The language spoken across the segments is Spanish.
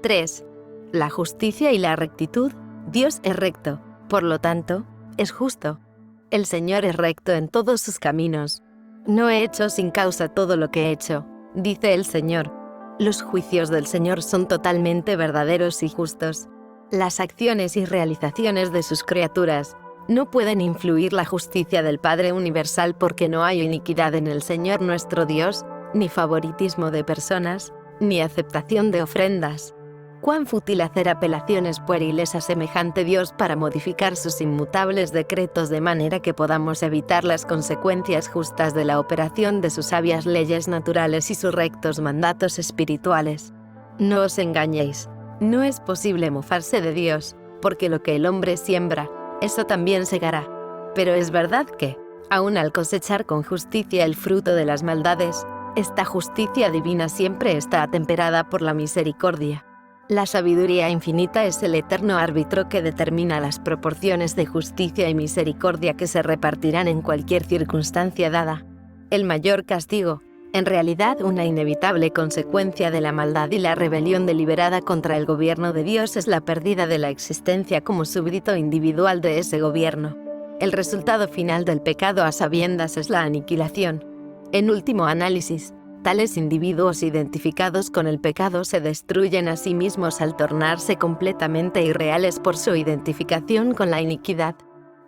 3. La justicia y la rectitud. Dios es recto, por lo tanto, es justo. El Señor es recto en todos sus caminos. No he hecho sin causa todo lo que he hecho, dice el Señor. Los juicios del Señor son totalmente verdaderos y justos. Las acciones y realizaciones de sus criaturas no pueden influir la justicia del Padre Universal porque no hay iniquidad en el Señor nuestro Dios, ni favoritismo de personas, ni aceptación de ofrendas. Cuán fútil hacer apelaciones pueriles a semejante Dios para modificar sus inmutables decretos de manera que podamos evitar las consecuencias justas de la operación de sus sabias leyes naturales y sus rectos mandatos espirituales. No os engañéis, no es posible mofarse de Dios, porque lo que el hombre siembra, eso también segará. Pero es verdad que, aun al cosechar con justicia el fruto de las maldades, esta justicia divina siempre está atemperada por la misericordia. La sabiduría infinita es el eterno árbitro que determina las proporciones de justicia y misericordia que se repartirán en cualquier circunstancia dada. El mayor castigo, en realidad una inevitable consecuencia de la maldad y la rebelión deliberada contra el gobierno de Dios, es la pérdida de la existencia como súbdito individual de ese gobierno. El resultado final del pecado a sabiendas es la aniquilación. En último análisis, tales individuos identificados con el pecado se destruyen a sí mismos al tornarse completamente irreales por su identificación con la iniquidad.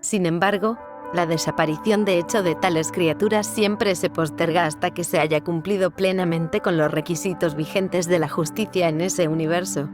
Sin embargo, la desaparición de hecho de tales criaturas siempre se posterga hasta que se haya cumplido plenamente con los requisitos vigentes de la justicia en ese universo.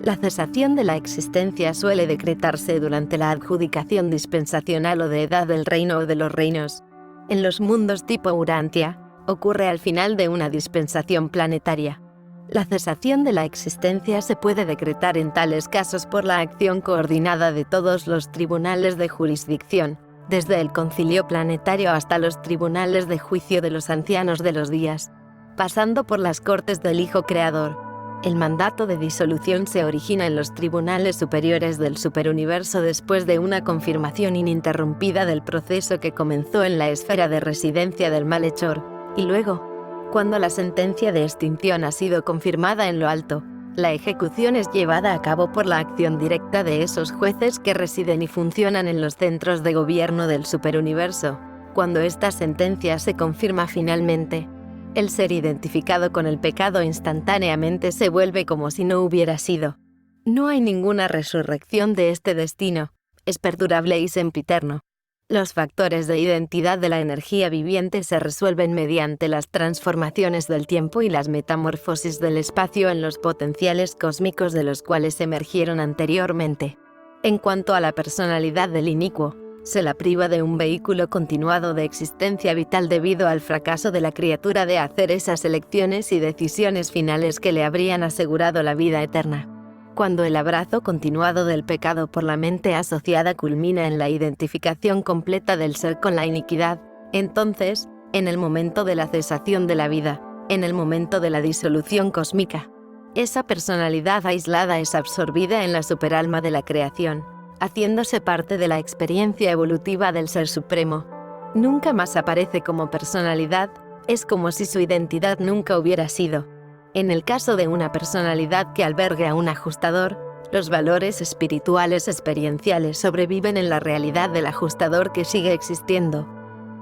La cesación de la existencia suele decretarse durante la adjudicación dispensacional o de edad del reino o de los reinos. En los mundos tipo Urantia, ocurre al final de una dispensación planetaria. La cesación de la existencia se puede decretar en tales casos por la acción coordinada de todos los tribunales de jurisdicción, desde el concilio planetario hasta los tribunales de juicio de los ancianos de los días, pasando por las cortes del Hijo Creador. El mandato de disolución se origina en los tribunales superiores del superuniverso después de una confirmación ininterrumpida del proceso que comenzó en la esfera de residencia del malhechor, y luego, cuando la sentencia de extinción ha sido confirmada en lo alto, la ejecución es llevada a cabo por la acción directa de esos jueces que residen y funcionan en los centros de gobierno del superuniverso. Cuando esta sentencia se confirma finalmente, el ser identificado con el pecado instantáneamente se vuelve como si no hubiera sido. No hay ninguna resurrección de este destino, es perdurable y sempiterno. Los factores de identidad de la energía viviente se resuelven mediante las transformaciones del tiempo y las metamorfosis del espacio en los potenciales cósmicos de los cuales emergieron anteriormente. En cuanto a la personalidad del inicuo, se la priva de un vehículo continuado de existencia vital debido al fracaso de la criatura de hacer esas elecciones y decisiones finales que le habrían asegurado la vida eterna. Cuando el abrazo continuado del pecado por la mente asociada culmina en la identificación completa del ser con la iniquidad, entonces, en el momento de la cesación de la vida, en el momento de la disolución cósmica, esa personalidad aislada es absorbida en la superalma de la creación, haciéndose parte de la experiencia evolutiva del Ser Supremo. Nunca más aparece como personalidad, es como si su identidad nunca hubiera sido. En el caso de una personalidad que albergue a un ajustador, los valores espirituales experienciales sobreviven en la realidad del ajustador que sigue existiendo.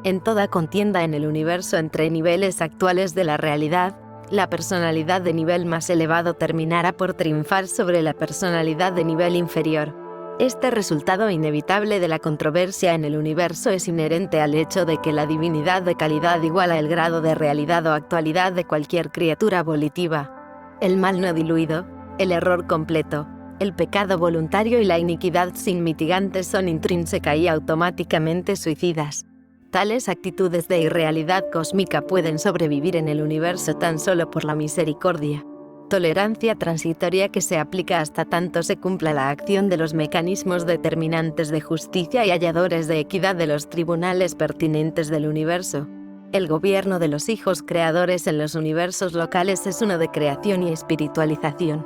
En toda contienda en el universo entre niveles actuales de la realidad, la personalidad de nivel más elevado terminará por triunfar sobre la personalidad de nivel inferior. Este resultado inevitable de la controversia en el universo es inherente al hecho de que la divinidad de calidad iguala el grado de realidad o actualidad de cualquier criatura volitiva. El mal no diluido, el error completo, el pecado voluntario y la iniquidad sin mitigantes son intrínseca y automáticamente suicidas. Tales actitudes de irrealidad cósmica pueden sobrevivir en el universo tan solo por la misericordia. Tolerancia transitoria que se aplica hasta tanto se cumpla la acción de los mecanismos determinantes de justicia y halladores de equidad de los tribunales pertinentes del universo. El gobierno de los hijos creadores en los universos locales es uno de creación y espiritualización.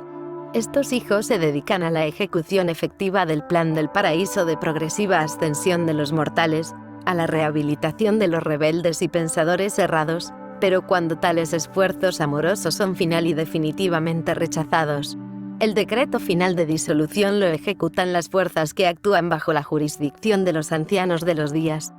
Estos hijos se dedican a la ejecución efectiva del plan del paraíso de progresiva ascensión de los mortales, a la rehabilitación de los rebeldes y pensadores errados, pero cuando tales esfuerzos amorosos son final y definitivamente rechazados, El decreto final de disolución lo ejecutan las fuerzas que actúan bajo la jurisdicción de los ancianos de los días.